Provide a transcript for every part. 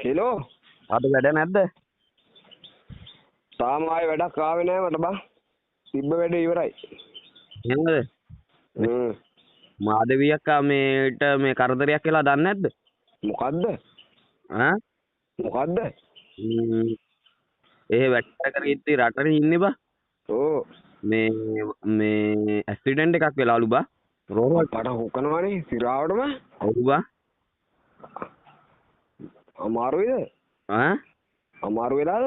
Hello අද වැඩ නැද්ද? තාම ආයේ වැඩක් ආවේ නැහැ මට බං. තිබ්බ වැඩ ඉවරයි. එහෙමද? මාධවී අක්කා මේට මේ කරදරයක් කියලා දන්නේ නැද්ද? මොකද්ද? ඈ? මොකද්ද? ඒ වැඩ කර ඉද්දි රටේ ඉන්නේ බා. ඕ මේ ඇක්සිඩන්ට් එකක් වෙලාලු බා. රෝහල් පට හොකනවනේ සිරාවටම. ඔව් බා. අමාරුයිද? ඈ? අමාරු වෙලාද?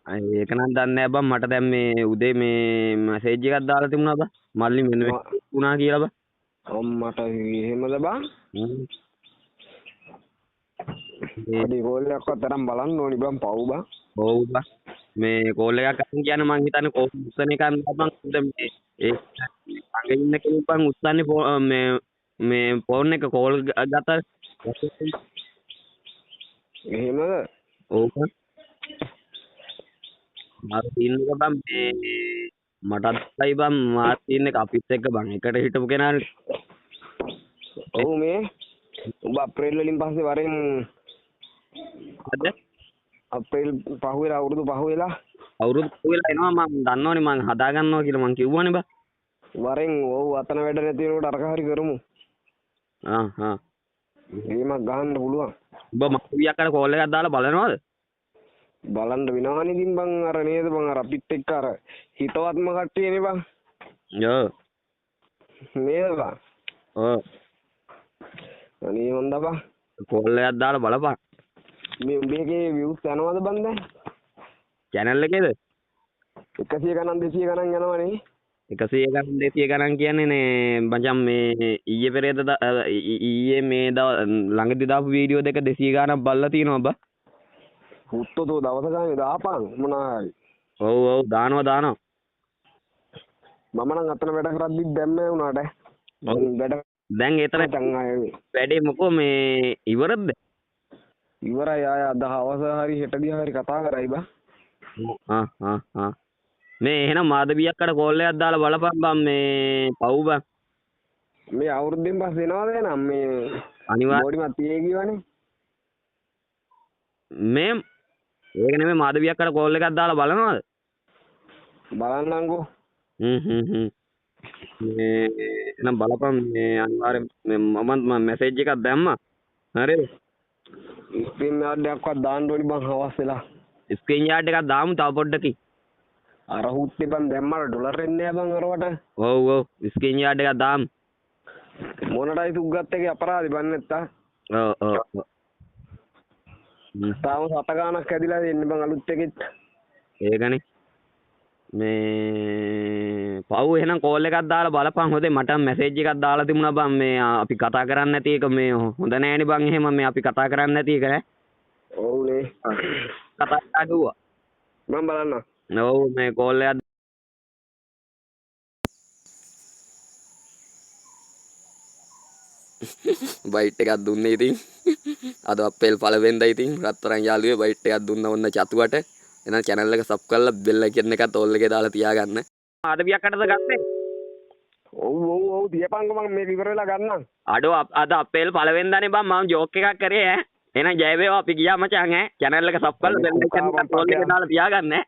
ඒක නම් දන්නේ නැහැ බං. මට දැන් මේ උදේ මේ මැසේජ් එකක් දාලා තිබුණා බා. මල්ලි මෙන්න මේ වුණා කියලා බා. අම්මට එහෙමද බං? අඩි කෝල් එකක් අතරම් බලන්න ඕනි බං පව් බං. ඔව් බා. මේ කෝල් එකක් අරන් කියන්නේ මං හිතන්නේ කෝල් උස්සන එක බං. මේ ඒ ළඟ ඉන්න කෙනෙක් බං උස්සන්නේ මේ ෆෝන් එක කෝල් ගත්තා. එහෙමද? ඔව් බං. මට තියන්නේ බං මේ මටත්යි බං මාත් තියන්නේ අපිත් එක්ක බං එකට හිටපු කෙනානේ. ඔව් මේ උඹ අප්‍රේල් වලින් පස්සේ වරෙන් අද අප්‍රේල් පහුවෙලා අවුරුදු පහුවෙලා එනවා මම දන්නවනේ මං හදා ගන්නවා කියලා මං කිව්වනේ බං. වරෙන් ඔව් අතන වැඩ නැති වෙනකොට අරක හරි කරමු. එහෙමත් ගහන්න පුළුවන්. උඹ මාධවී අක්කට කෝල් එකක් දාලා බලනවද? බලන්න වෙනවනේ ඉතින් බං අර නේද බං අර අපිත් එක්ක අර හිතවත්ම කට්ටියනේ බං. ඔව්. නේද බං? ඔව්. අනේ හොඳ බං. කෝල් එකක් දාලා බලපන්. මේ උඹේගේ views යනවද බං දැන්? channel එකේද? 100 ගණන් 200 ගණන් යනවනේ. 100 ගණන් 200 ගණන් කියන්නේ නේ මචං මේ ඊයේ පෙරේද ඊයේ මේ ළඟදී දාපු වීඩියෝ දෙක 200 ගණන් බලලා තියෙනවා බා. හුත්තෝ දවස ගානේ දාපන් මොනායි. ඔව් දානවා. මම නම් අතන වැඩ කරද්දි දැම්මේ උනාට. වැඩ දැන් එතන වැඩේ මොකෝ මේ ඉවරද? ඉවරයි ආය අද හවස හරි හෙට දිහා හරි කතා කරයි බා. මේ එහෙනම් මාධවී අක්කට කෝල් එකක් දාලා බලපන් බං මේ පව් බං. මේ අවුරුද්දෙන් පස්සේ එනවද එනම් මේ අනිවාර්ය බෝඩිමත් තියේ කියවනේ. මේ ඒක නෙමෙයි මාධවී අක්කට කෝල් එකක් දාලා බලනවද? බලන්නම්කෝ. මේ එහෙනම් බලපන් මේ අනිවාර්යෙන් මම මැසේජ් එකක් දැම්මා. හරිද? ස්ක්‍රීන් යාඩ් එකක්වත් දාන්න ඕනි බං හවස් වෙලා. ස්ක්‍රීන් යාඩ් එකක් දාමු තව පොඩ්ඩකින්. අර හුත්තේ බං දැම්මට ඩොලර් එන්නේ බං අරවට. ඔව් ස්ක්‍රීන් යාඩ් එකක් දාමු. මොනටයි සුග්ගත් එකේ අපරාධි බන් නැත්තා. ඔව්. තාම 7 ගානක් ඇදිලා දෙන්නේ බං අලුත් එකෙත්. ඒකනේ. මේ පව් එහෙනම් කෝල් එකක් දාලා බලපන් හොදේ මට මැසේජ් එකක් දාලා තිබුණා බං මේ අපි කතා කරන්නේ නැති එක මේ හොඳ නෑනේ බං එහෙම මේ අපි කතා කරන්නේ නැති එක ඈ. ඔව්නේ. කතා අඩුවා. මම බලන්න. ඔව් මේ කෝල් එකක් බයිට් එකක් දුන්නේ ඉතින් අද අප්‍රේල් පළවෙනිදා ඉතින් රත්තරන් යාළුවේ බයිට් එකක් දුන්නා ඔන්න චතුවට. එහෙනම් channel එක sub කරලා bell icon එකත් all එකේ දාලා තියාගන්න. මාධවී අක්කටද ගත්තේ? ඔව් තියපන්කෝ මම මේක ඉවර වෙලා ගන්නම්. අඩෝ අද අප්‍රේල් පළවෙනිදානේ බං මම ජෝක් එකක් කරේ ඈ. එහෙනම් ජය වේවා අපි ගියා මචං ඈ. channel එක sub කරලා bell icon එකත් all එකේ දාලා තියාගන්න ඈ.